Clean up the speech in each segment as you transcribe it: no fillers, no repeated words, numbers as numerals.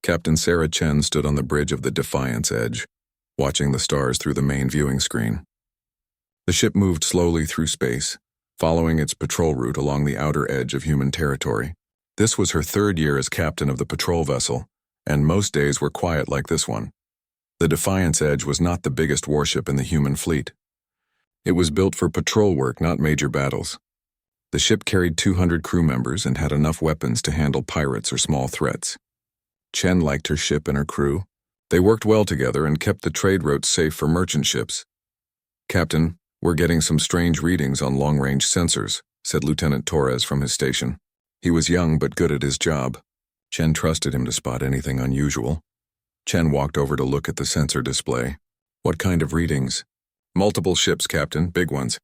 Captain Sarah Chen stood on the bridge of the Defiance Edge, watching the stars through the main viewing screen. The ship moved slowly through space, following its patrol route along the outer edge of human territory. This was her third year as captain of the patrol vessel, and most days were quiet like this one. The Defiance Edge was not the biggest warship in the human fleet. It was built for patrol work, not major battles. The ship carried 200 crew members and had enough weapons to handle pirates or small threats. Chen liked her ship and her crew. They worked well together and kept the trade routes safe for merchant ships. "Captain, we're getting some strange readings on long-range sensors," said Lieutenant Torres from his station. He was young but good at his job. Chen trusted him to spot anything unusual. Chen walked over to look at the sensor display. "What kind of readings?" "Multiple ships, Captain, big ones.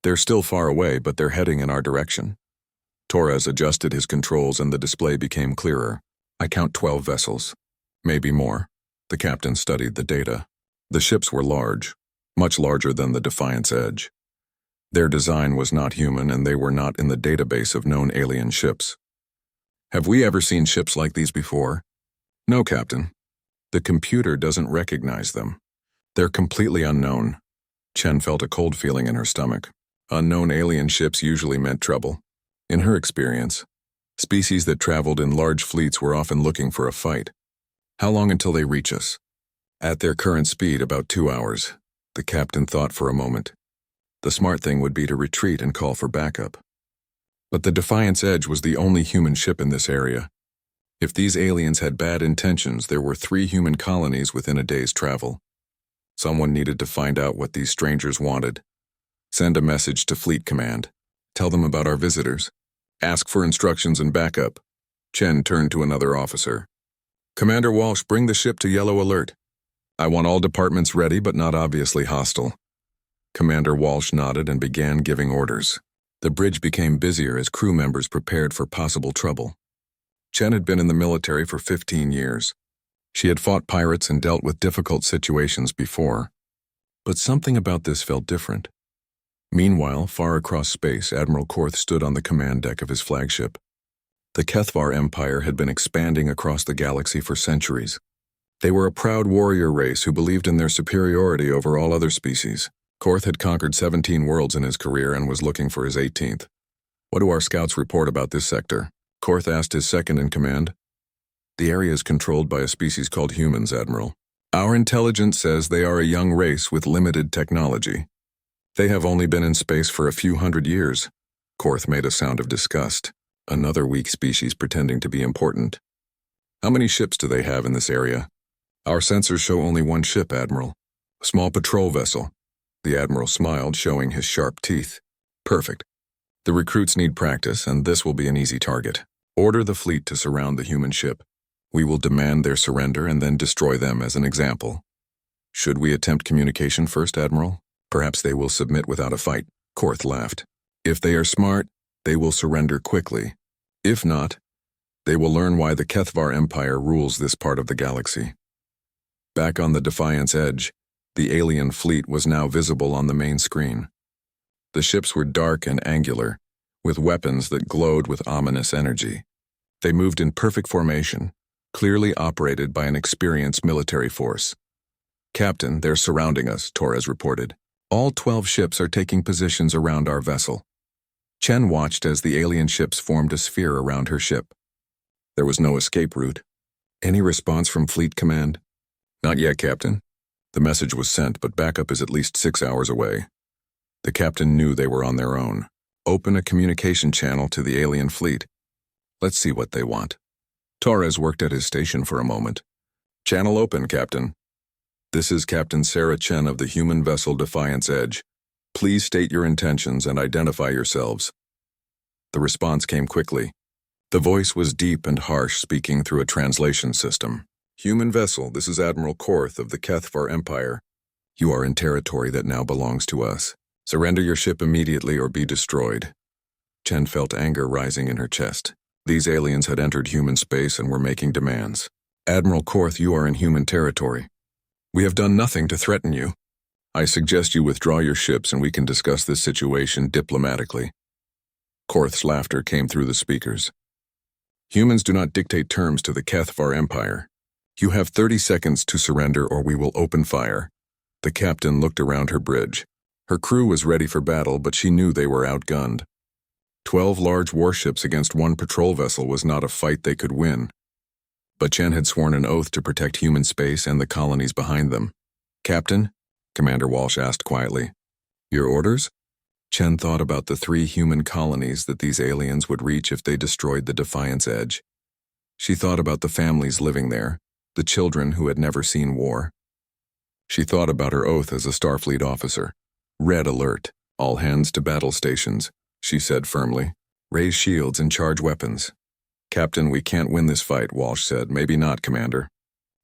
They're still far away, but they're heading in our direction." Torres adjusted his controls and the display became clearer. "I count 12 vessels. Maybe more." The captain studied the data. The ships were large, much larger than the Defiance Edge. Their design was not human, and they were not in the database of known alien ships. "Have we ever seen ships like these before?" "No, Captain. The computer doesn't recognize them. They're completely unknown." Chen felt a cold feeling in her stomach. Unknown alien ships usually meant trouble. In her experience, species that traveled in large fleets were often looking for a fight. "How long until they reach us?" "At their current speed, about 2 hours." The captain thought for a moment. The smart thing would be to retreat and call for backup. But the Defiance Edge was the only human ship in this area. If these aliens had bad intentions, there were 3 human colonies within a day's travel. Someone needed to find out what these strangers wanted. Send a message to Fleet Command. Tell them about our visitors. Ask for instructions and backup. Chen turned to another officer. "Commander Walsh, bring the ship to yellow alert. I want all departments ready but not obviously hostile." Commander Walsh nodded and began giving orders. The bridge became busier as crew members prepared for possible trouble. Chen had been in the military for 15 years. She had fought pirates and dealt with difficult situations before. But something about this felt different. Meanwhile, far across space, Admiral Korth stood on the command deck of his flagship. The Kethvar Empire had been expanding across the galaxy for centuries. They were a proud warrior race who believed in their superiority over all other species. Korth had conquered 17 worlds in his career and was looking for his 18th. "What do our scouts report about this sector?" Korth asked his second-in-command. "The area is controlled by a species called humans, Admiral. Our intelligence says they are a young race with limited technology. They have only been in space for a few hundred years." Korth made a sound of disgust. Another weak species pretending to be important. "How many ships do they have in this area?" "Our sensors show only one ship, Admiral. A small patrol vessel." The Admiral smiled, showing his sharp teeth. "Perfect. The recruits need practice, and this will be an easy target. Order the fleet to surround the human ship. We will demand their surrender and then destroy them as an example." "Should we attempt communication first, Admiral? Perhaps they will submit without a fight." Korth laughed. "If they are smart, they will surrender quickly. If not, they will learn why the Kethvar Empire rules this part of the galaxy." Back on the Defiance Edge, the alien fleet was now visible on the main screen. The ships were dark and angular, with weapons that glowed with ominous energy. They moved in perfect formation, clearly operated by an experienced military force. "Captain, they're surrounding us," Torres reported. "All 12 ships are taking positions around our vessel." Chen watched as the alien ships formed a sphere around her ship. There was no escape route. "Any response from Fleet Command?" "Not yet, Captain. The message was sent, but backup is at least 6 hours away." The captain knew they were on their own. "Open a communication channel to the alien fleet. Let's see what they want." Torres worked at his station for a moment. "Channel open, Captain. This is Captain Sarah Chen of the human vessel Defiance Edge. Please state your intentions and identify yourselves." The response came quickly. The voice was deep and harsh, speaking through a translation system. "Human vessel, this is Admiral Korth of the Kethvar Empire. You are in territory that now belongs to us. Surrender your ship immediately or be destroyed." Chen felt anger rising in her chest. These aliens had entered human space and were making demands. "Admiral Korth, you are in human territory. We have done nothing to threaten you. I suggest you withdraw your ships and we can discuss this situation diplomatically." Korth's laughter came through the speakers. "Humans do not dictate terms to the Kethvar Empire. You have 30 seconds to surrender or we will open fire. The captain looked around her bridge. Her crew was ready for battle, but she knew they were outgunned. 12 large warships against one patrol vessel was not a fight they could win. But Chen had sworn an oath to protect human space and the colonies behind them. "Captain?" Commander Walsh asked quietly. "Your orders?" Chen thought about the 3 human colonies that these aliens would reach if they destroyed the Defiance Edge. She thought about the families living there, the children who had never seen war. She thought about her oath as a Starfleet officer. "Red alert, all hands to battle stations," she said firmly. "Raise shields and charge weapons." "Captain, we can't win this fight," Walsh said. "Maybe not, Commander.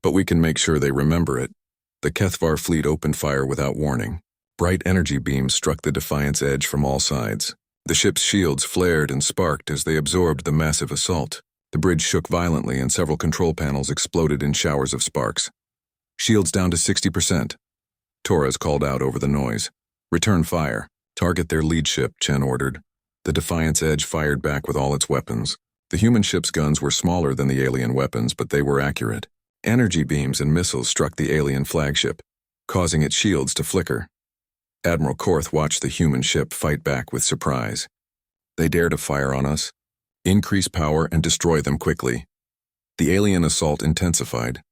But we can make sure they remember it." The Kethvar fleet opened fire without warning. Bright energy beams struck the Defiance Edge from all sides. The ship's shields flared and sparked as they absorbed the massive assault. The bridge shook violently and several control panels exploded in showers of sparks. "Shields down to 60%. Torres called out over the noise. "Return fire. Target their lead ship," Chen ordered. The Defiance Edge fired back with all its weapons. The human ship's guns were smaller than the alien weapons, but they were accurate. Energy beams and missiles struck the alien flagship, causing its shields to flicker. Admiral Korth watched the human ship fight back with surprise. "They dare to fire on us? Increase power and destroy them quickly." The alien assault intensified.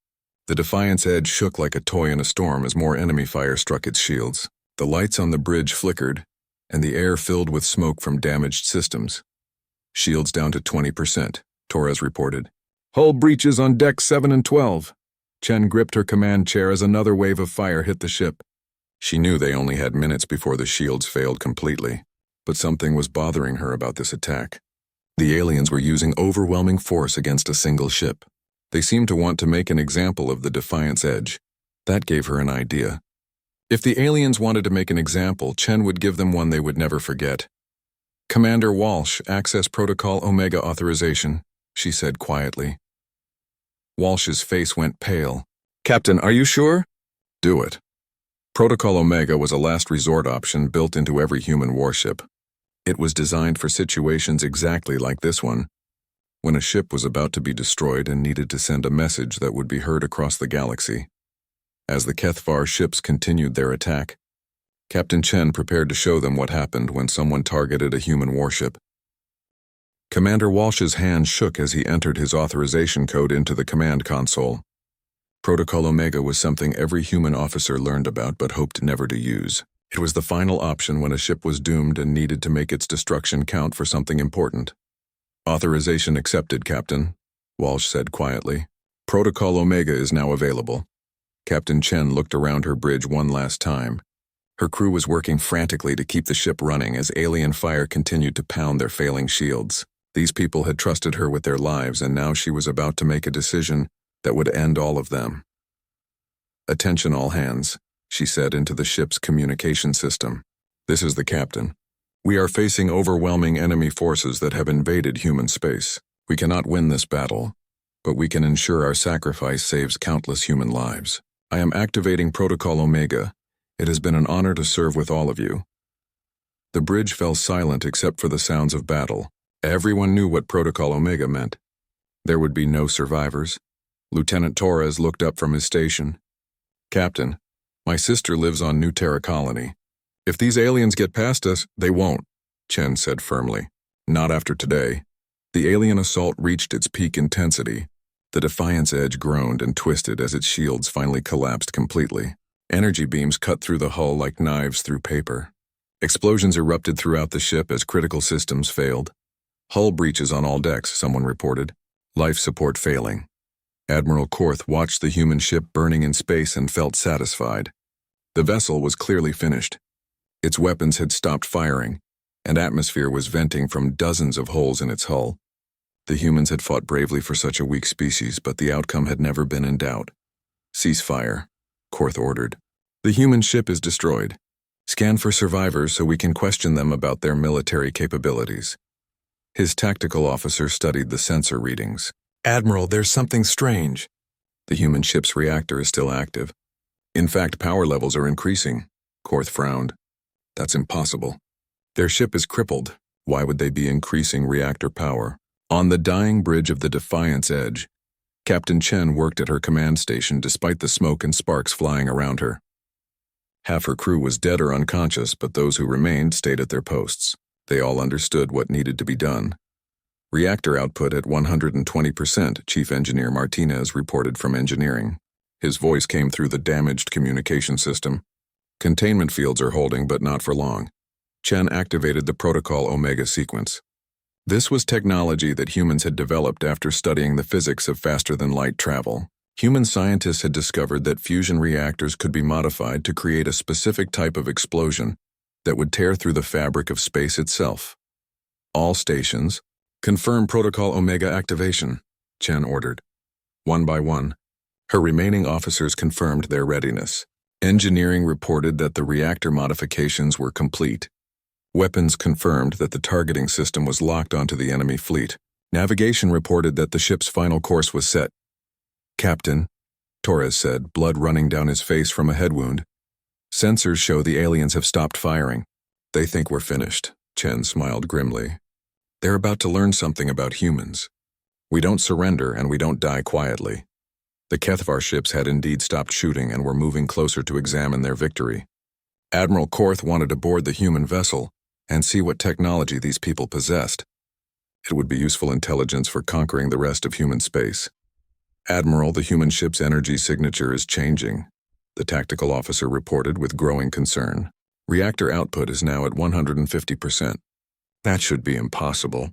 The Defiance Edge shook like a toy in a storm as more enemy fire struck its shields. The lights on the bridge flickered, and the air filled with smoke from damaged systems. "Shields down to 20%, Torres reported. "Hull breaches on decks 7 and 12. Chen gripped her command chair as another wave of fire hit the ship. She knew they only had minutes before the shields failed completely, but something was bothering her about this attack. The aliens were using overwhelming force against a single ship. They seemed to want to make an example of the Defiance Edge. That gave her an idea. If the aliens wanted to make an example, Chen would give them one they would never forget. "Commander Walsh, access Protocol Omega authorization," she said quietly. Walsh's face went pale. "Captain, are you sure?" "Do it." Protocol Omega was a last resort option built into every human warship. It was designed for situations exactly like this one, when a ship was about to be destroyed and needed to send a message that would be heard across the galaxy. As the Kethvar ships continued their attack, Captain Chen prepared to show them what happened when someone targeted a human warship. Commander Walsh's hand shook as he entered his authorization code into the command console. Protocol Omega was something every human officer learned about but hoped never to use. It was the final option when a ship was doomed and needed to make its destruction count for something important. "Authorization accepted, Captain," Walsh said quietly. "Protocol Omega is now available." Captain Chen looked around her bridge one last time. Her crew was working frantically to keep the ship running as alien fire continued to pound their failing shields. These people had trusted her with their lives, and now she was about to make a decision that would end all of them. "Attention all hands," she said into the ship's communication system. "This is the captain. We are facing overwhelming enemy forces that have invaded human space. We cannot win this battle, but we can ensure our sacrifice saves countless human lives. I am activating Protocol Omega. It has been an honor to serve with all of you." The bridge fell silent except for the sounds of battle. Everyone knew what Protocol Omega meant. There would be no survivors. Lieutenant Torres looked up from his station. "Captain, my sister lives on New Terra Colony. If these aliens get past us, they won't," Chen said firmly. "Not after today." The alien assault reached its peak intensity. The Defiance Edge groaned and twisted as its shields finally collapsed completely. Energy beams cut through the hull like knives through paper. Explosions erupted throughout the ship as critical systems failed. "Hull breaches on all decks," someone reported. "Life support failing." Admiral Korth watched the human ship burning in space and felt satisfied. The vessel was clearly finished. Its weapons had stopped firing, and atmosphere was venting from dozens of holes in its hull. The humans had fought bravely for such a weak species, but the outcome had never been in doubt. "Cease fire," Korth ordered. "The human ship is destroyed. Scan for survivors so we can question them about their military capabilities." His tactical officer studied the sensor readings. "Admiral, there's something strange." "The human ship's reactor is still active. In fact, power levels are increasing." Korth frowned. "That's impossible. Their ship is crippled. Why would they be increasing reactor power?" On the dying bridge of the Defiance Edge, Captain Chen worked at her command station despite the smoke and sparks flying around her. Half her crew was dead or unconscious, but those who remained stayed at their posts. They all understood what needed to be done. Reactor output at 120%, Chief Engineer Martinez reported from engineering. His voice came through the damaged communication system. Containment fields are holding, but not for long. Chen activated the Protocol Omega sequence. This was technology that humans had developed after studying the physics of faster-than-light travel. Human scientists had discovered that fusion reactors could be modified to create a specific type of explosion that would tear through the fabric of space itself. All stations, confirm Protocol Omega activation, Chen ordered. One by one, her remaining officers confirmed their readiness. Engineering reported that the reactor modifications were complete. Weapons confirmed that the targeting system was locked onto the enemy fleet. Navigation reported that the ship's final course was set. Captain, Torres said, blood running down his face from a head wound. Sensors show the aliens have stopped firing. They think we're finished, Chen smiled grimly. They're about to learn something about humans. We don't surrender and we don't die quietly. The HFY ships had indeed stopped shooting and were moving closer to examine their victory. Admiral Korth wanted to board the human vessel and see what technology these people possessed. It would be useful intelligence for conquering the rest of human space. Admiral, the human ship's energy signature is changing, the tactical officer reported with growing concern. Reactor output is now at 150%. That should be impossible.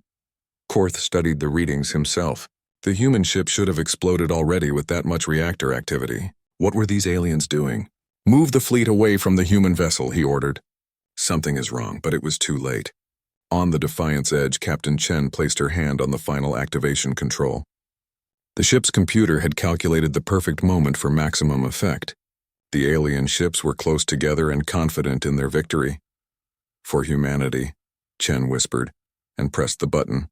Korth studied the readings himself. The human ship should have exploded already with that much reactor activity. What were these aliens doing? Move the fleet away from the human vessel, he ordered. Something is wrong, but it was too late. On the Defiance edge, Captain Chen placed her hand on the final activation control. The ship's computer had calculated the perfect moment for maximum effect. The alien ships were close together and confident in their victory. For humanity, Chen whispered, and pressed the button.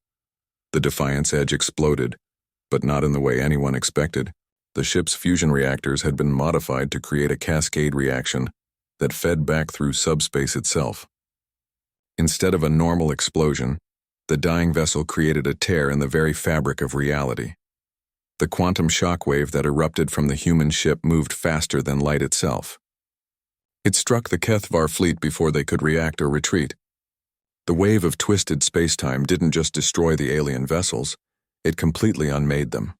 The Defiance edge exploded, but not in the way anyone expected. The ship's fusion reactors had been modified to create a cascade reaction that fed back through subspace itself. Instead of a normal explosion, the dying vessel created a tear in the very fabric of reality. The quantum shockwave that erupted from the human ship moved faster than light itself. It struck the HFY fleet before they could react or retreat. The wave of twisted spacetime didn't just destroy the alien vessels, it completely unmade them.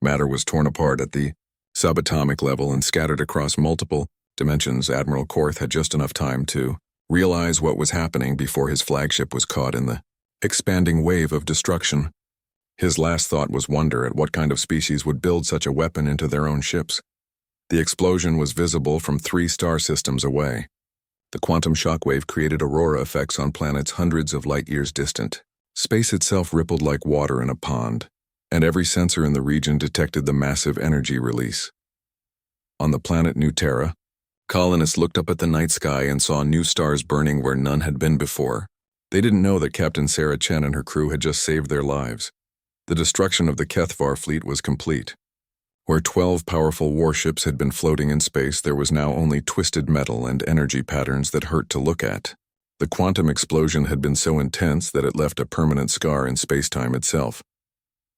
Matter was torn apart at the subatomic level and scattered across multiple dimensions. Admiral Korth had just enough time to realize what was happening before his flagship was caught in the expanding wave of destruction. His last thought was wonder at what kind of species would build such a weapon into their own ships. The explosion was visible from 3 star systems away. The quantum shockwave created aurora effects on planets hundreds of light years distant. Space itself rippled like water in a pond, and every sensor in the region detected the massive energy release. On the planet New Terra, colonists looked up at the night sky and saw new stars burning where none had been before. They didn't know that Captain Sarah Chen and her crew had just saved their lives. The destruction of the HFY fleet was complete. Where 12 powerful warships had been floating in space, there was now only twisted metal and energy patterns that hurt to look at. The quantum explosion had been so intense that it left a permanent scar in spacetime itself.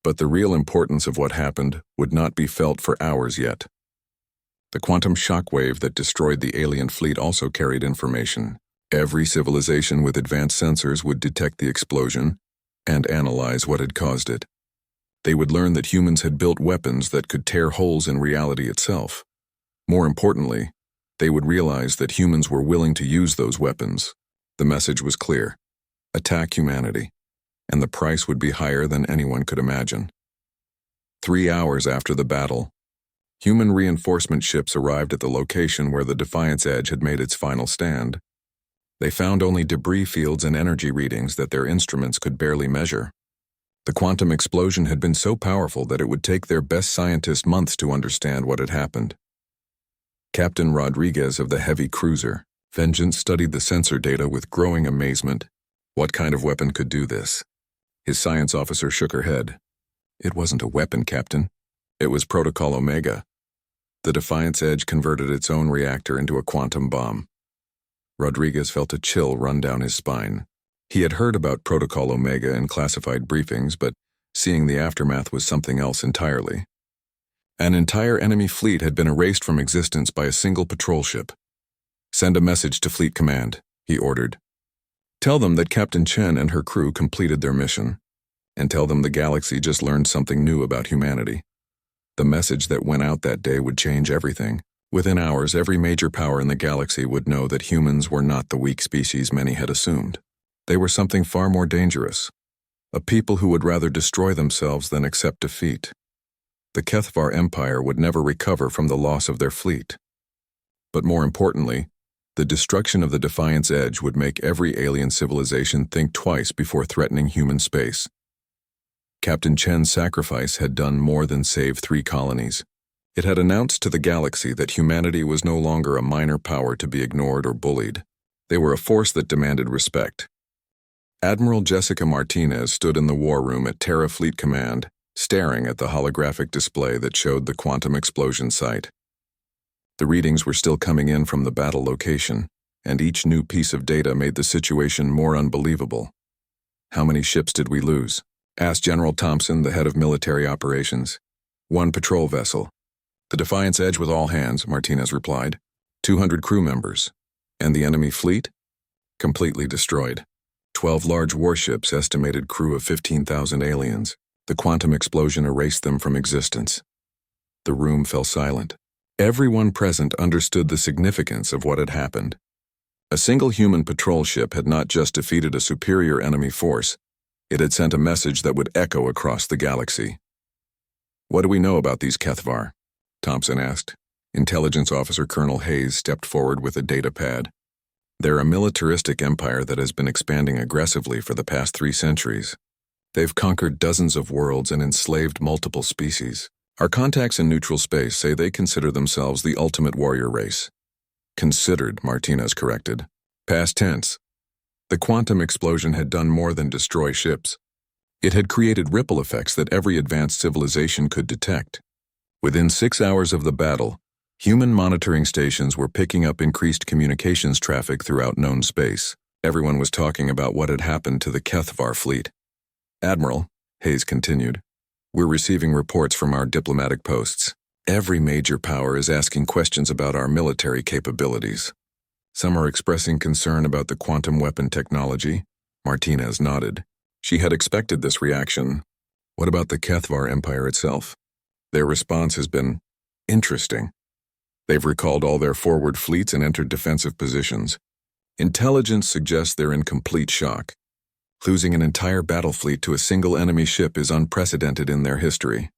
But the real importance of what happened would not be felt for hours yet. The quantum shockwave that destroyed the alien fleet also carried information. Every civilization with advanced sensors would detect the explosion and analyze what had caused it. They would learn that humans had built weapons that could tear holes in reality itself. More importantly, they would realize that humans were willing to use those weapons. The message was clear: attack humanity, and the price would be higher than anyone could imagine. 3 hours after the battle, human reinforcement ships arrived at the location where the Defiance Edge had made its final stand. They found only debris fields and energy readings that their instruments could barely measure. The quantum explosion had been so powerful that it would take their best scientists months to understand what had happened. Captain Rodriguez of the heavy cruiser, Vengeance, studied the sensor data with growing amazement. What kind of weapon could do this? His science officer shook her head. It wasn't a weapon, Captain. It was Protocol Omega. The Defiance Edge converted its own reactor into a quantum bomb. Rodriguez felt a chill run down his spine. He had heard about Protocol Omega in classified briefings, but Seeing the aftermath was something else entirely. An entire enemy fleet had been erased from existence by a single patrol ship. "Send a message to Fleet Command," he ordered. "Tell them that Captain Chen and her crew completed their mission. And tell them the galaxy just learned something new about humanity." The message that went out that day would change everything. Within hours, every major power in the galaxy would know that humans were not the weak species many had assumed. They were something far more dangerous. A people who would rather destroy themselves than accept defeat. The Kethvar Empire would never recover from the loss of their fleet. But more importantly, the destruction of the Defiance Edge would make every alien civilization think twice before threatening human space. Captain Chen's sacrifice had done more than save 3 colonies. It had announced to the galaxy that humanity was no longer a minor power to be ignored or bullied. They were a force that demanded respect. Admiral Jessica Martinez stood in the war room at Terra Fleet Command, staring at the holographic display that showed the quantum explosion site. The readings were still coming in from the battle location, and each new piece of data made the situation more unbelievable. "How many ships did we lose?" asked General Thompson, the head of military operations. "1 patrol vessel." "The Defiance Edge with all hands," Martinez replied. 200 crew members. "And the enemy fleet?" "Completely destroyed. 12 large warships, estimated crew of 15,000 aliens. The quantum explosion erased them from existence." The room fell silent. Everyone present understood the significance of what had happened. A single human patrol ship had not just defeated a superior enemy force, it had sent a message that would echo across the galaxy. "What do we know about these Kethvar?" Thompson asked. Intelligence Officer Colonel Hayes stepped forward with a data pad. "They're a militaristic empire that has been expanding aggressively for the past 3 centuries. They've conquered dozens of worlds and enslaved multiple species. Our contacts in neutral space say they consider themselves the ultimate warrior race." "Considered," Martinez corrected. Past tense. The quantum explosion had done more than destroy ships. It had created ripple effects that every advanced civilization could detect. Within 6 hours of the battle, human monitoring stations were picking up increased communications traffic throughout known space. Everyone was talking about what had happened to the Kethvar fleet. "Admiral," Hayes continued, "we're receiving reports from our diplomatic posts. Every major power is asking questions about our military capabilities. Some are expressing concern about the quantum weapon technology." Martinez nodded. She had expected this reaction. "What about the Kethvar Empire itself?" "Their response has been interesting. They've recalled all their forward fleets and entered defensive positions. Intelligence suggests they're in complete shock. Losing an entire battle fleet to a single enemy ship is unprecedented in their history."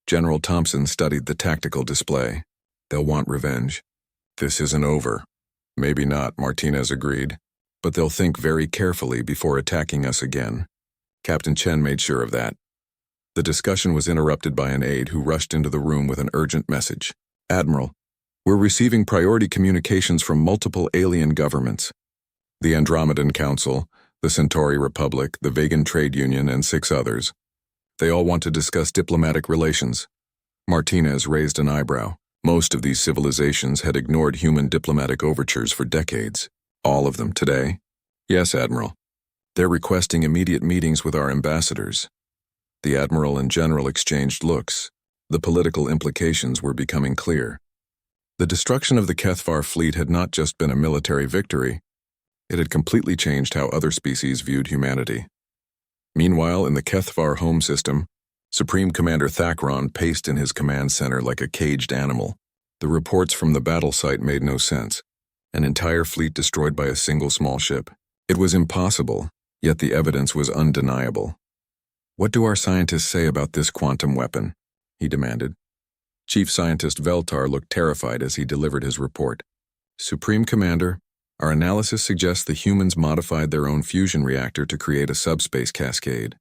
General Thompson studied the tactical display. "They'll want revenge. This isn't over." "Maybe not," Martinez agreed, "but they'll think very carefully before attacking us again." Captain Chen made sure of that. The discussion was interrupted by an aide who rushed into the room with an urgent message. "Admiral, we're receiving priority communications from multiple alien governments. The Andromedan Council, the Centauri Republic, the Vegan Trade Union, and 6 others. They all want to discuss diplomatic relations." Martinez raised an eyebrow. Most of these civilizations had ignored human diplomatic overtures for decades. "All of them today?" "Yes, Admiral. They're requesting immediate meetings with our ambassadors." The Admiral and General exchanged looks. The political implications were becoming clear. The destruction of the Kethvar fleet had not just been a military victory, it had completely changed how other species viewed humanity. Meanwhile, in the Kethvar home system, Supreme Commander Thakron paced in his command center like a caged animal. The reports from the battle site made no sense. An entire fleet destroyed by a single small ship. It was impossible, yet the evidence was undeniable. "What do our scientists say about this quantum weapon?" he demanded. Chief Scientist Veltar looked terrified as he delivered his report. "Supreme Commander, our analysis suggests the humans modified their own fusion reactor to create a subspace cascade.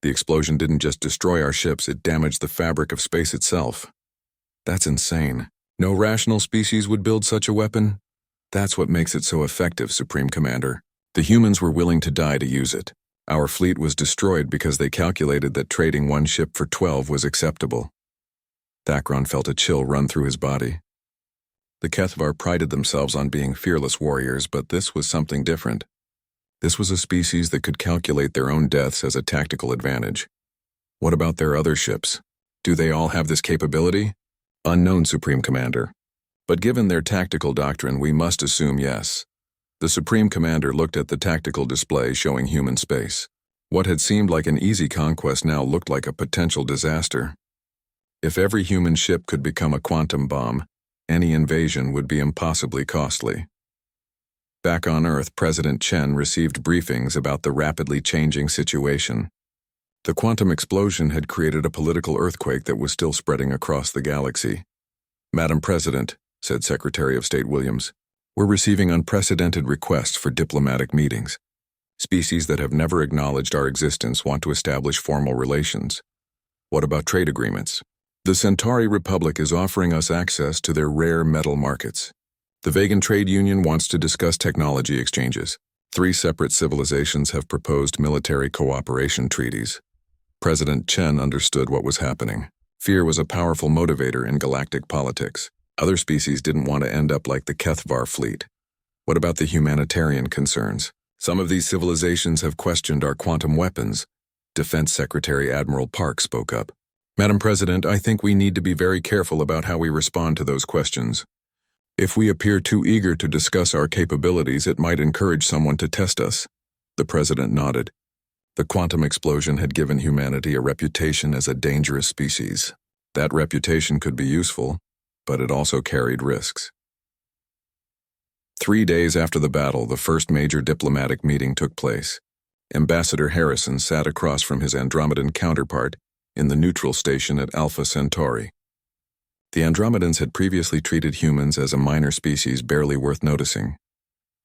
The explosion didn't just destroy our ships, it damaged the fabric of space itself." "That's insane. No rational species would build such a weapon?" "That's what makes it so effective, Supreme Commander. The humans were willing to die to use it. Our fleet was destroyed because they calculated that trading 1 ship for 12 was acceptable." Thakron felt a chill run through his body. The Kethvar prided themselves on being fearless warriors, but this was something different. This was a species that could calculate their own deaths as a tactical advantage. What about their other ships? Do they all have this capability? Unknown, Supreme Commander. But given their tactical doctrine, we must assume yes. The Supreme Commander looked at the tactical display showing human space. What had seemed like an easy conquest now looked like a potential disaster. If every human ship could become a quantum bomb, any invasion would be impossibly costly. Back on Earth, President Chen received briefings about the rapidly changing situation. The quantum explosion had created a political earthquake that was still spreading across the galaxy. "Madam President," said Secretary of State Williams, "we're receiving unprecedented requests for diplomatic meetings. Species that have never acknowledged our existence want to establish formal relations. What about trade agreements? The Centauri Republic is offering us access to their rare metal markets. The Vegan Trade Union wants to discuss technology exchanges. 3 separate civilizations have proposed military cooperation treaties." President Chen understood what was happening. Fear was a powerful motivator in galactic politics. Other species didn't want to end up like the Kethvar fleet. What about the humanitarian concerns? "Some of these civilizations have questioned our quantum weapons," Defense Secretary Admiral Park spoke up. "Madam President, I think we need to be very careful about how we respond to those questions. If we appear too eager to discuss our capabilities, it might encourage someone to test us." The President nodded. The quantum explosion had given humanity a reputation as a dangerous species. That reputation could be useful, but it also carried risks. 3 days after the battle, the first major diplomatic meeting took place. Ambassador Harrison sat across from his Andromedan counterpart in the neutral station at Alpha Centauri. The Andromedans had previously treated humans as a minor species barely worth noticing.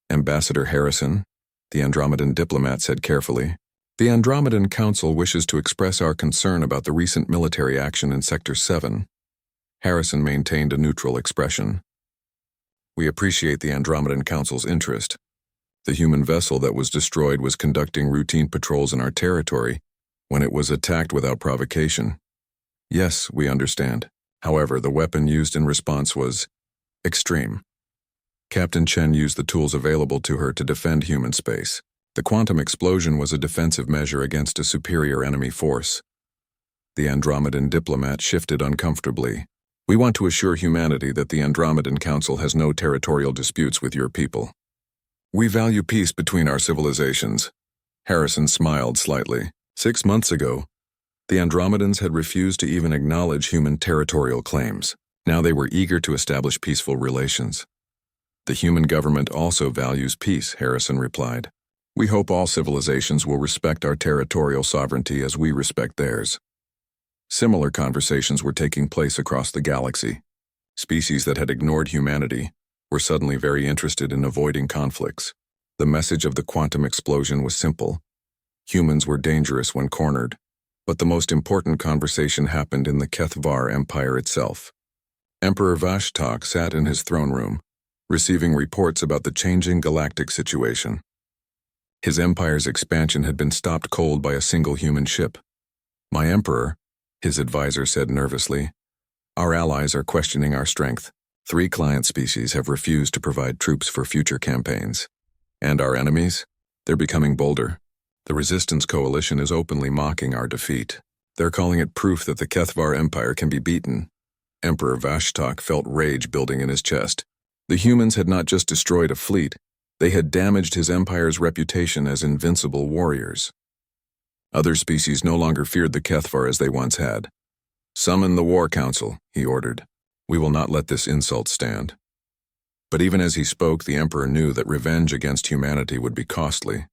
"Ambassador Harrison," the Andromedan diplomat said carefully, "the Andromedan Council wishes to express our concern about the recent military action in Sector 7. Harrison maintained a neutral expression. "We appreciate the Andromedan Council's interest. The human vessel that was destroyed was conducting routine patrols in our territory when it was attacked without provocation. Yes, we understand. However, the weapon used in response was extreme. Captain Chen used the tools available to her to defend human space. The quantum explosion was a defensive measure against a superior enemy force." The Andromedan diplomat shifted uncomfortably. "We want to assure humanity that the Andromedan Council has no territorial disputes with your people. We value peace between our civilizations." Harrison smiled slightly. 6 months ago, the Andromedans had refused to even acknowledge human territorial claims. Now they were eager to establish peaceful relations. "The human government also values peace," Harrison replied. "We hope all civilizations will respect our territorial sovereignty as we respect theirs." Similar conversations were taking place across the galaxy. Species that had ignored humanity were suddenly very interested in avoiding conflicts. The message of the quantum explosion was simple. Humans were dangerous when cornered. But the most important conversation happened in the Kethvar Empire itself. Emperor Vashtak sat in his throne room, receiving reports about the changing galactic situation. His empire's expansion had been stopped cold by a single human ship. "My emperor," his advisor said nervously, "our allies are questioning our strength. 3 client species have refused to provide troops for future campaigns. And our enemies? They're becoming bolder. The Resistance Coalition is openly mocking our defeat. They're calling it proof that the Kethvar Empire can be beaten." Emperor Vashtak felt rage building in his chest. The humans had not just destroyed a fleet, they had damaged his empire's reputation as invincible warriors. Other species no longer feared the Kethvar as they once had. "Summon the War Council," he ordered. "We will not let this insult stand." But even as he spoke, the Emperor knew that revenge against humanity would be costly.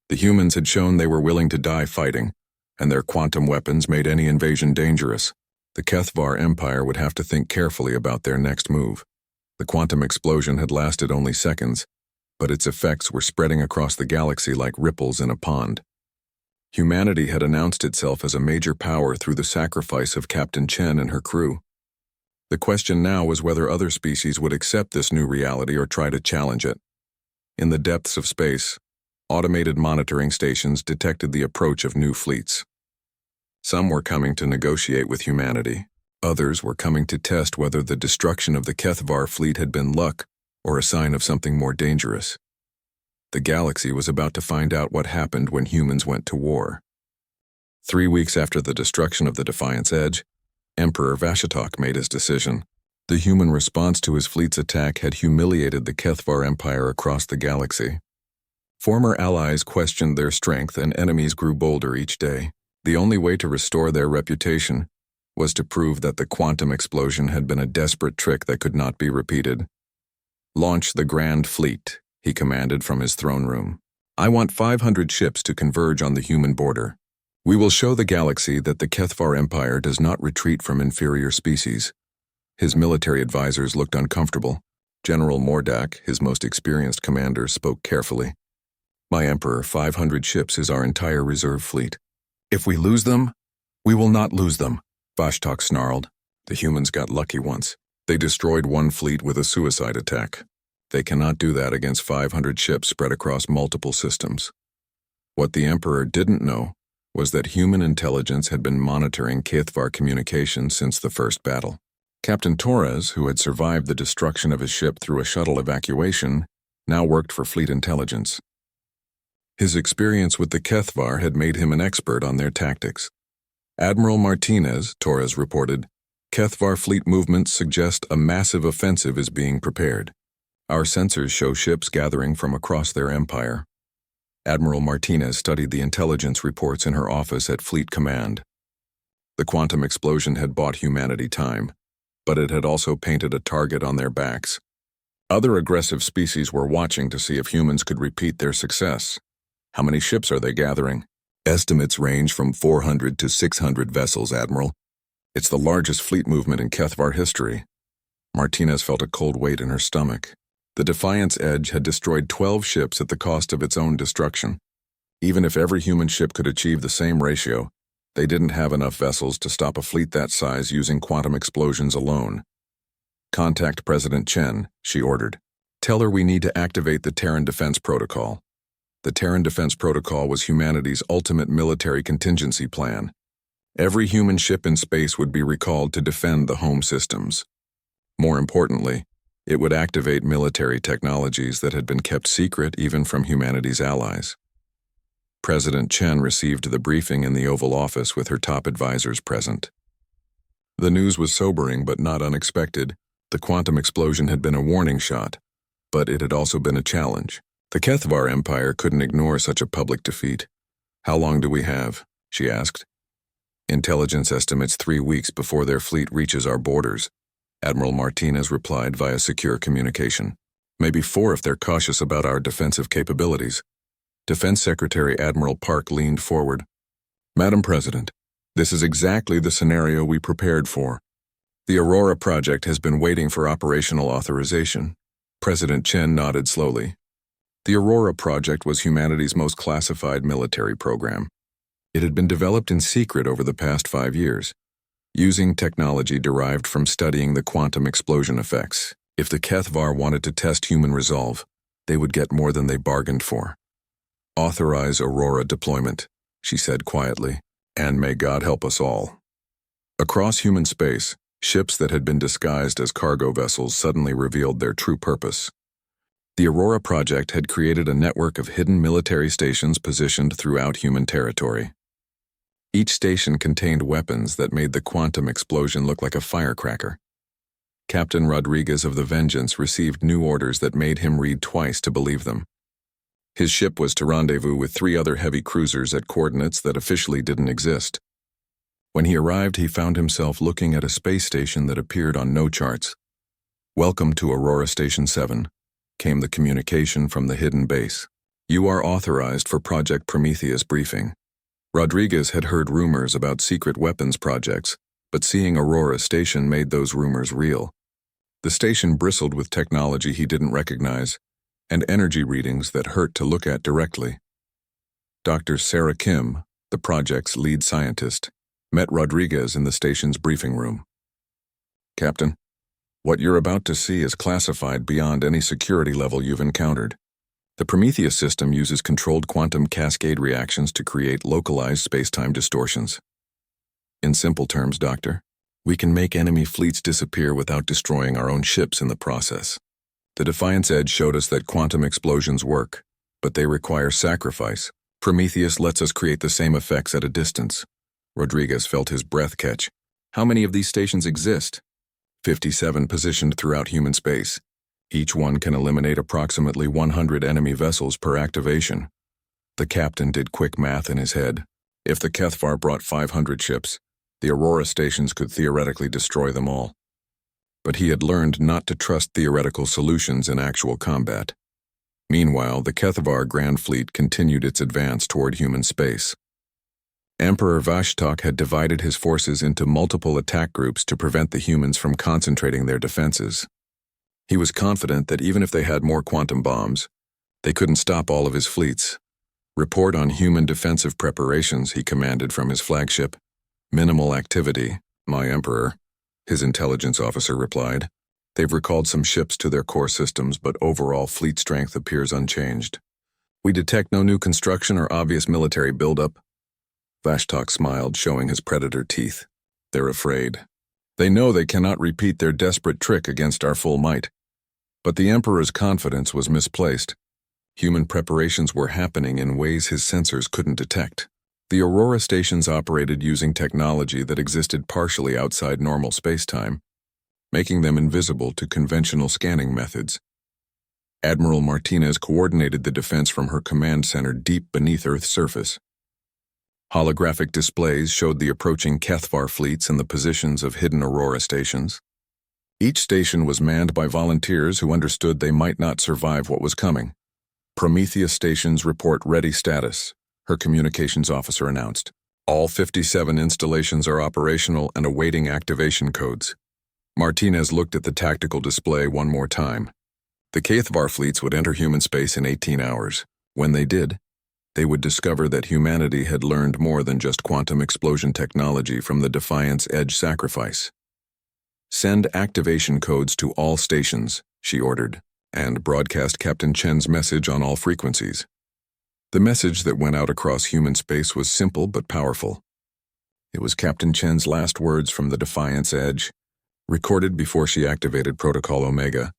The humans had shown they were willing to die fighting, and their quantum weapons made any invasion dangerous. The Kethvar Empire would have to think carefully about their next move. The quantum explosion had lasted only seconds, but its effects were spreading across the galaxy like ripples in a pond. Humanity had announced itself as a major power through the sacrifice of Captain Chen and her crew. The question now was whether other species would accept this new reality or try to challenge it. In the depths of space, automated monitoring stations detected the approach of new fleets. Some were coming to negotiate with humanity. Others were coming to test whether the destruction of the Kethvar fleet had been luck or a sign of something more dangerous. The galaxy was about to find out what happened when humans went to war. 3 weeks after the destruction of the Defiance Edge, Emperor Vashitok made his decision. The human response to his fleet's attack had humiliated the Kethvar Empire across the galaxy. Former allies questioned their strength and enemies grew bolder each day. The only way to restore their reputation was to prove that the quantum explosion had been a desperate trick that could not be repeated. "Launch the Grand Fleet," he commanded from his throne room. "I want 500 ships to converge on the human border. We will show the galaxy that the Kethvar Empire does not retreat from inferior species." His military advisors looked uncomfortable. General Mordak, his most experienced commander, spoke carefully. "My Emperor, 500 ships is our entire reserve fleet. If we lose them, we will not lose them," Vashitok snarled. "The humans got lucky once. They destroyed one fleet with a suicide attack. They cannot do that against 500 ships spread across multiple systems." What the Emperor didn't know was that human intelligence had been monitoring Kethvar communications since the first battle. Captain Torres, who had survived the destruction of his ship through a shuttle evacuation, now worked for fleet intelligence. His experience with the Kethvar had made him an expert on their tactics. "Admiral Martinez," Torres reported, "Kethvar fleet movements suggest a massive offensive is being prepared. Our sensors show ships gathering from across their empire." Admiral Martinez studied the intelligence reports in her office at Fleet Command. The quantum explosion had bought humanity time, but it had also painted a target on their backs. Other aggressive species were watching to see if humans could repeat their success. "How many ships are they gathering?" "Estimates range from 400 to 600 vessels, Admiral. It's the largest fleet movement in Kethvar history." Martinez felt a cold weight in her stomach. The Defiance Edge had destroyed 12 ships at the cost of its own destruction. Even if every human ship could achieve the same ratio, they didn't have enough vessels to stop a fleet that size using quantum explosions alone. "Contact President Chen," she ordered. "Tell her we need to activate the Terran Defense Protocol." The Terran Defense Protocol was humanity's ultimate military contingency plan. Every human ship in space would be recalled to defend the home systems. More importantly, it would activate military technologies that had been kept secret even from humanity's allies. President Chen received the briefing in the Oval Office with her top advisors present. The news was sobering but not unexpected. The quantum explosion had been a warning shot, but it had also been a challenge. The Kethvar Empire couldn't ignore such a public defeat. "How long do we have?" she asked. "Intelligence estimates 3 weeks before their fleet reaches our borders," Admiral Martinez replied via secure communication. "Maybe 4 if they're cautious about our defensive capabilities." Defense Secretary Admiral Park leaned forward. "Madam President, this is exactly the scenario we prepared for. The Aurora project has been waiting for operational authorization." President Chen nodded slowly. The Aurora project was humanity's most classified military program. It had been developed in secret over the past 5 years, using technology derived from studying the quantum explosion effects. If the Kethvar wanted to test human resolve, they would get more than they bargained for. "Authorize Aurora deployment," she said quietly, "and may God help us all." Across human space, ships that had been disguised as cargo vessels suddenly revealed their true purpose. The Aurora project had created a network of hidden military stations positioned throughout human territory. Each station contained weapons that made the quantum explosion look like a firecracker. Captain Rodriguez of the Vengeance received new orders that made him read twice to believe them. His ship was to rendezvous with 3 other heavy cruisers at coordinates that officially didn't exist. When he arrived, he found himself looking at a space station that appeared on no charts. "Welcome to Aurora Station 7, came the communication from the hidden base. "You are authorized for Project Prometheus briefing." Rodriguez had heard rumors about secret weapons projects, but seeing Aurora Station made those rumors real. The station bristled with technology he didn't recognize, and energy readings that hurt to look at directly. Dr. Sarah Kim, the project's lead scientist, met Rodriguez in the station's briefing room. "Captain, what you're about to see is classified beyond any security level you've encountered. The Prometheus system uses controlled quantum cascade reactions to create localized space-time distortions. In simple terms, Doctor, we can make enemy fleets disappear without destroying our own ships in the process. The Defiance Edge showed us that quantum explosions work, but they require sacrifice. Prometheus lets us create the same effects at a distance. Rodriguez felt his breath catch. How many of these stations exist? 57 positioned throughout human space. Each one can eliminate approximately 100 enemy vessels per activation. The captain did quick math in his head. If the Kethvar brought 500 ships, the Aurora stations could theoretically destroy them all. But he had learned not to trust theoretical solutions in actual combat. Meanwhile, the Kethvar Grand Fleet continued its advance toward human space. Emperor Vashtok had divided his forces into multiple attack groups to prevent the humans from concentrating their defenses. He was confident that even if they had more quantum bombs, they couldn't stop all of his fleets. Report on human defensive preparations, he commanded from his flagship. Minimal activity, my Emperor, his intelligence officer replied. They've recalled some ships to their core systems, but overall fleet strength appears unchanged. We detect no new construction or obvious military buildup. Vashtok smiled, showing his predator teeth. They're afraid. They know they cannot repeat their desperate trick against our full might. But the Emperor's confidence was misplaced. Human preparations were happening in ways his sensors couldn't detect. The Aurora stations operated using technology that existed partially outside normal spacetime, making them invisible to conventional scanning methods. Admiral Martinez coordinated the defense from her command center deep beneath Earth's surface. Holographic displays showed the approaching Kethvar fleets and the positions of hidden Aurora stations. Each station was manned by volunteers who understood they might not survive what was coming. Prometheus stations report ready status, her communications officer announced. All 57 installations are operational and awaiting activation codes. Martinez looked at the tactical display one more time. The Kethvar fleets would enter human space in 18 hours. When they did, they would discover that humanity had learned more than just quantum explosion technology from the Defiance Edge sacrifice. Send activation codes to all stations, she ordered, and broadcast Captain Chen's message on all frequencies. The message that went out across human space was simple but powerful. It was Captain Chen's last words from the Defiance Edge, recorded before she activated Protocol Omega.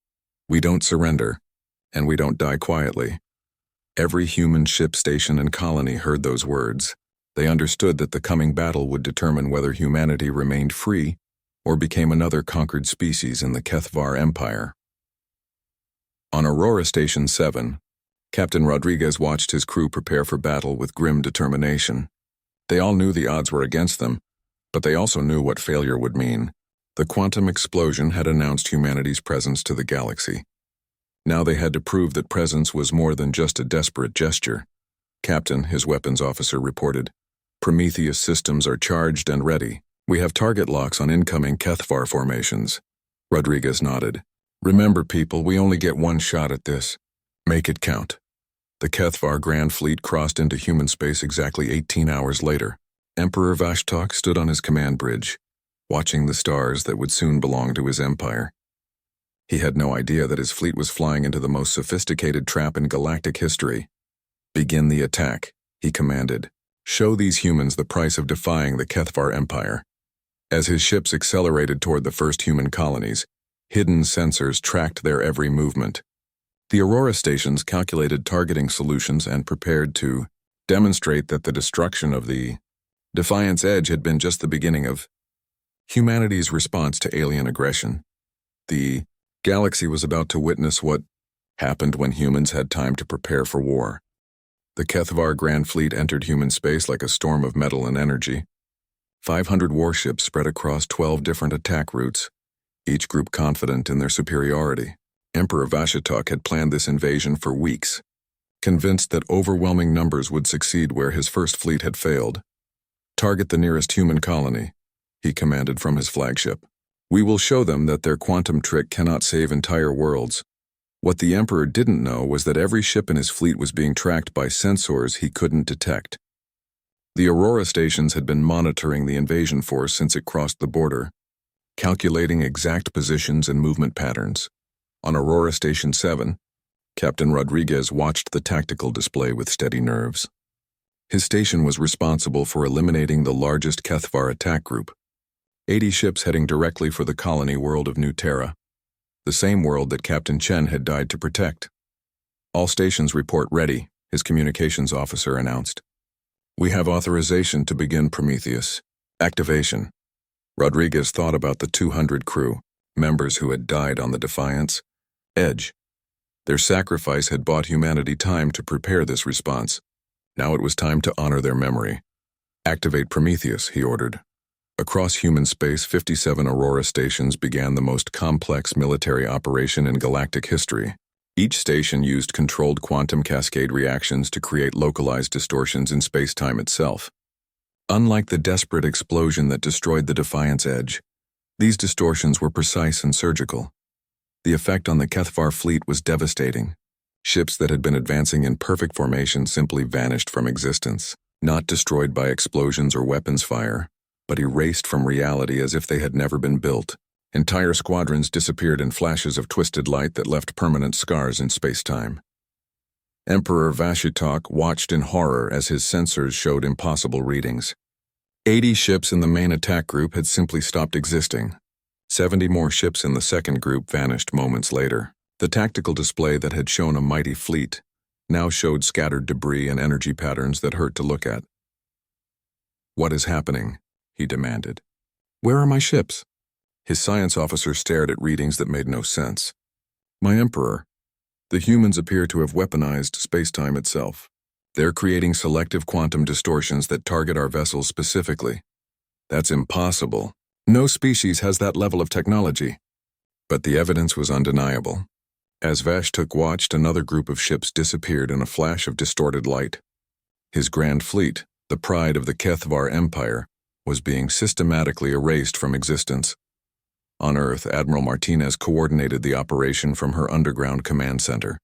We don't surrender, and we don't die quietly. Every human ship, station, and colony heard those words. They understood that the coming battle would determine whether humanity remained free or became another conquered species in the Kethvar Empire. On Aurora Station 7, Captain Rodriguez watched his crew prepare for battle with grim determination. They all knew the odds were against them, but they also knew what failure would mean. The quantum explosion had announced humanity's presence to the galaxy. Now they had to prove that presence was more than just a desperate gesture. Captain, his weapons officer, reported. Prometheus systems are charged and ready. We have target locks on incoming Kethvar formations. Rodriguez nodded. Remember, people, we only get one shot at this. Make it count. The Kethvar Grand Fleet crossed into human space exactly 18 hours later. Emperor Vashtok stood on his command bridge, watching the stars that would soon belong to his empire. He had no idea that his fleet was flying into the most sophisticated trap in galactic history. Begin the attack, he commanded. Show these humans the price of defying the Kethvar Empire. As his ships accelerated toward the first human colonies, hidden sensors tracked their every movement. The Aurora stations calculated targeting solutions and prepared to demonstrate that the destruction of the Defiance Edge had been just the beginning of humanity's response to alien aggression. The galaxy was about to witness what happened when humans had time to prepare for war. The Kethvar Grand Fleet entered human space like a storm of metal and energy. 500 warships spread across 12 different attack routes, each group confident in their superiority. Emperor Vashtok had planned this invasion for weeks, convinced that overwhelming numbers would succeed where his first fleet had failed. Target the nearest human colony, he commanded from his flagship. We will show them that their quantum trick cannot save entire worlds. What the Emperor didn't know was that every ship in his fleet was being tracked by sensors he couldn't detect. The Aurora stations had been monitoring the invasion force since it crossed the border, calculating exact positions and movement patterns. On Aurora Station 7, Captain Rodriguez watched the tactical display with steady nerves. His station was responsible for eliminating the largest Kethvar attack group, 80 ships heading directly for the colony world of New Terra, the same world that Captain Chen had died to protect. All stations report ready, his communications officer announced. We have authorization to begin, Prometheus, Activation. Rodriguez thought about the 200 crew, members who had died on the Defiance Edge. Their sacrifice had bought humanity time to prepare this response. Now it was time to honor their memory. Activate Prometheus, he ordered. Across human space, 57 Aurora stations began the most complex military operation in galactic history. Each station used controlled quantum cascade reactions to create localized distortions in space-time itself. Unlike the desperate explosion that destroyed the Defiance Edge, these distortions were precise and surgical. The effect on the Kethvar fleet was devastating. Ships that had been advancing in perfect formation simply vanished from existence, not destroyed by explosions or weapons fire, but erased from reality as if they had never been built. Entire squadrons disappeared in flashes of twisted light that left permanent scars in space-time. Emperor Vashitok watched in horror as his sensors showed impossible readings. 80 ships in the main attack group had simply stopped existing. 70 more ships in the second group vanished moments later. The tactical display that had shown a mighty fleet now showed scattered debris and energy patterns that hurt to look at. "What is happening?" he demanded. "Where are my ships?" His science officer stared at readings that made no sense. "My Emperor, the humans appear to have weaponized space-time itself. They're creating selective quantum distortions that target our vessels specifically. That's impossible. No species has that level of technology." But the evidence was undeniable. As Vashitok watched, another group of ships disappeared in a flash of distorted light. His grand fleet, the pride of the Kethvar Empire, was being systematically erased from existence. On Earth, Admiral Martinez coordinated the operation from her underground command center.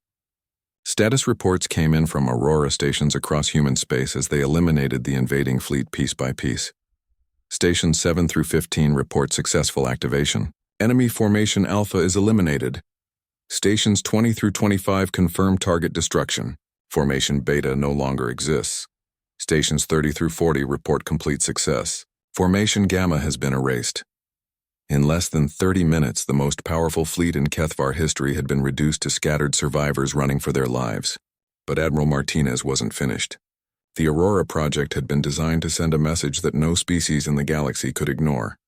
Status reports came in from Aurora stations across human space as they eliminated the invading fleet piece by piece. Stations 7 through 15 report successful activation. Enemy Formation Alpha is eliminated. Stations 20 through 25 confirm target destruction. Formation Beta no longer exists. Stations 30 through 40 report complete success. Formation Gamma has been erased. In less than 30 minutes, the most powerful fleet in Kethvar history had been reduced to scattered survivors running for their lives. But Admiral Martinez wasn't finished. The Aurora project had been designed to send a message that no species in the galaxy could ignore.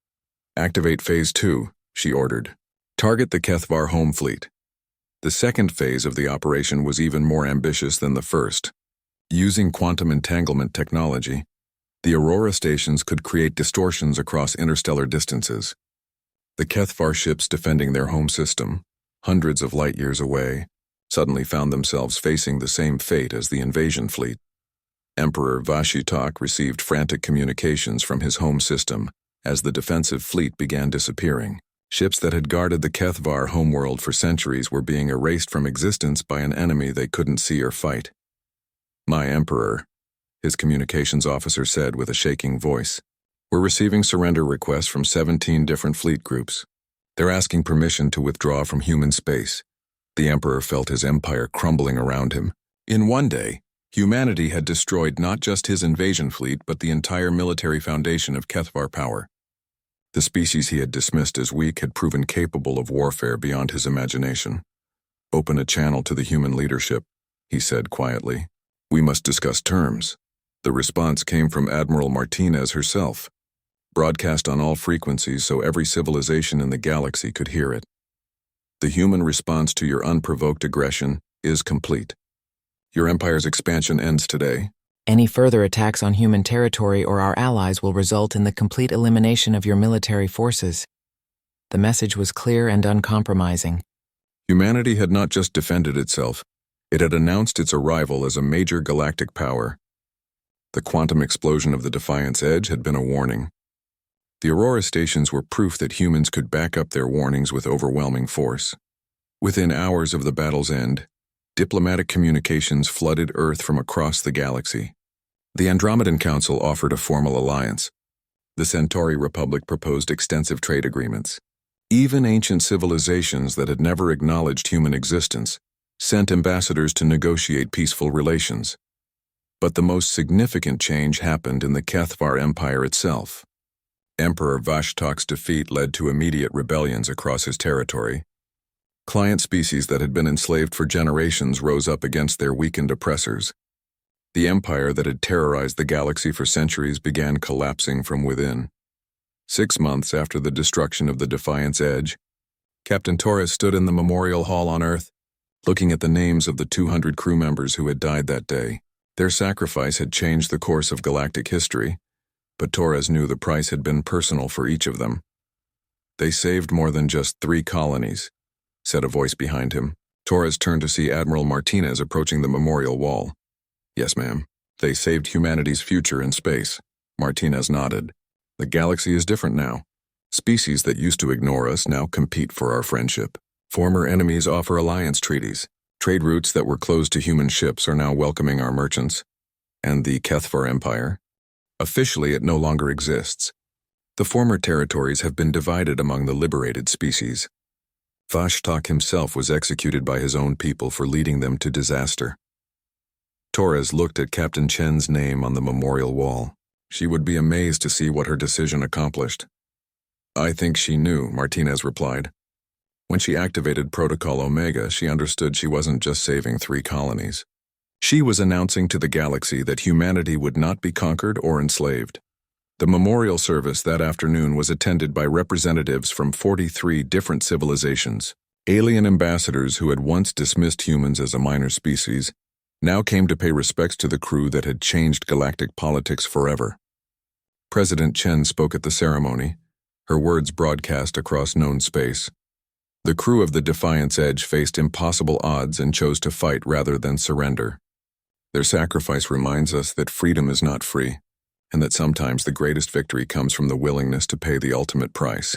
"Activate Phase 2, she ordered. "Target the Kethvar home fleet." The second phase of the operation was even more ambitious than the first. Using quantum entanglement technology, the Aurora stations could create distortions across interstellar distances. The Kethvar ships defending their home system, hundreds of light-years away, suddenly found themselves facing the same fate as the invasion fleet. Emperor Vashitok received frantic communications from his home system as the defensive fleet began disappearing. Ships that had guarded the Kethvar homeworld for centuries were being erased from existence by an enemy they couldn't see or fight. "My Emperor," his communications officer said with a shaking voice, "we're receiving surrender requests from 17 different fleet groups. They're asking permission to withdraw from human space." The Emperor felt his empire crumbling around him. In one day, humanity had destroyed not just his invasion fleet but the entire military foundation of Kethvar power. The species he had dismissed as weak had proven capable of warfare beyond his imagination. "Open a channel to the human leadership," he said quietly. "We must discuss terms." The response came from Admiral Martinez herself. "Broadcast on all frequencies so every civilization in the galaxy could hear it. The human response to your unprovoked aggression is complete. Your empire's expansion ends today. Any further attacks on human territory or our allies will result in the complete elimination of your military forces." The message was clear and uncompromising. Humanity had not just defended itself, it had announced its arrival as a major galactic power. The quantum explosion of the Defiance Edge had been a warning. The Aurora stations were proof that humans could back up their warnings with overwhelming force. Within hours of the battle's end, diplomatic communications flooded Earth from across the galaxy. The Andromedan Council offered a formal alliance. The Centauri Republic proposed extensive trade agreements. Even ancient civilizations that had never acknowledged human existence sent ambassadors to negotiate peaceful relations. But the most significant change happened in the Kethvar Empire itself. Emperor Vashtok's defeat led to immediate rebellions across his territory. Client species that had been enslaved for generations rose up against their weakened oppressors. The empire that had terrorized the galaxy for centuries began collapsing from within. 6 months after the destruction of the Defiance Edge, Captain Torres stood in the memorial hall on Earth, looking at the names of the 200 crew members who had died that day. Their sacrifice had changed the course of galactic history, but Torres knew the price had been personal for each of them. "They saved more than just 3 colonies," said a voice behind him. Torres turned to see Admiral Martinez approaching the memorial wall. "Yes, ma'am. They saved humanity's future in space." Martinez nodded. "The galaxy is different now. Species that used to ignore us now compete for our friendship. Former enemies offer alliance treaties. Trade routes that were closed to human ships are now welcoming our merchants. And the Kethvar Empire? Officially, it no longer exists. The former territories have been divided among the liberated species. Vashtak himself was executed by his own people for leading them to disaster." Torres looked at Captain Chen's name on the memorial wall. She would be amazed to see what her decision accomplished. "I think she knew," Martinez replied. "When she activated Protocol Omega, she understood she wasn't just saving 3 colonies. She was announcing to the galaxy that humanity would not be conquered or enslaved." The memorial service that afternoon was attended by representatives from 43 different civilizations. Alien ambassadors who had once dismissed humans as a minor species now came to pay respects to the crew that had changed galactic politics forever. President Chen spoke at the ceremony, her words broadcast across known space. The crew of the Defiance Edge faced impossible odds and chose to fight rather than surrender. Their sacrifice reminds us that freedom is not free, and that sometimes the greatest victory comes from the willingness to pay the ultimate price.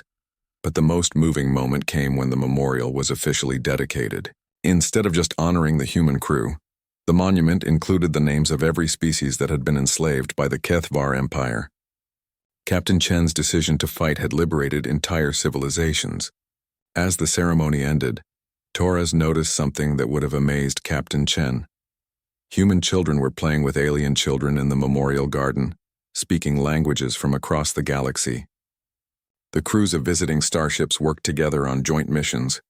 But the most moving moment came when the memorial was officially dedicated. Instead of just honoring the human crew, the monument included the names of every species that had been enslaved by the Kethvar Empire. Captain Chen's decision to fight had liberated entire civilizations. As the ceremony ended, Torres noticed something that would have amazed Captain Chen. Human children were playing with alien children in the memorial garden, speaking languages from across the galaxy. The crews of visiting starships worked together on joint missions.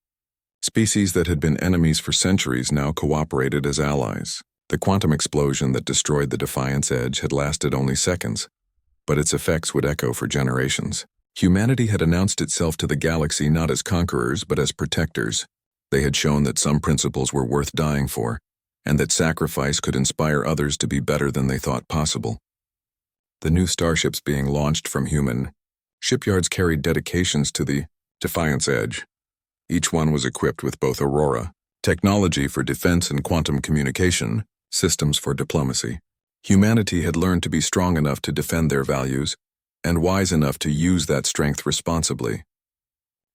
Species that had been enemies for centuries now cooperated as allies. The quantum explosion that destroyed the Defiance Edge had lasted only seconds, but its effects would echo for generations. Humanity had announced itself to the galaxy not as conquerors but as protectors. They had shown that some principles were worth dying for, and that sacrifice could inspire others to be better than they thought possible. The new starships being launched from human shipyards carried dedications to the Defiance Edge. Each one was equipped with both Aurora, technology for defense and quantum communication, systems for diplomacy. Humanity had learned to be strong enough to defend their values, and wise enough to use that strength responsibly.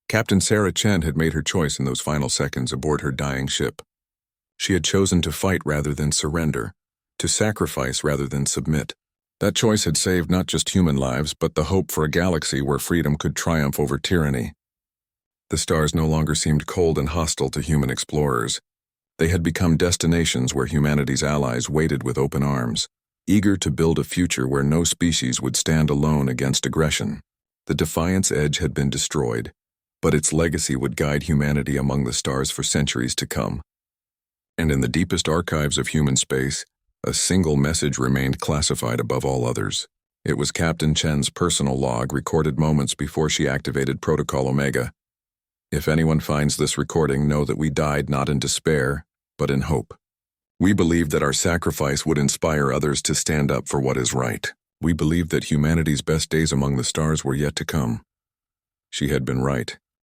Captain Sarah Chen had made her choice in those final seconds aboard her dying ship. She had chosen to fight rather than surrender, to sacrifice rather than submit. That choice had saved not just human lives, but the hope for a galaxy where freedom could triumph over tyranny. The stars no longer seemed cold and hostile to human explorers. They had become destinations where humanity's allies waited with open arms, eager to build a future where no species would stand alone against aggression. The Defiance Edge had been destroyed, but its legacy would guide humanity among the stars for centuries to come. And in the deepest archives of human space, a single message remained classified above all others. It was Captain Chen's personal log recorded moments before she activated Protocol Omega. "If anyone finds this recording, know that we died not in despair, but in hope. We believed that our sacrifice would inspire others to stand up for what is right. We believed that humanity's best days among the stars were yet to come." She had been right.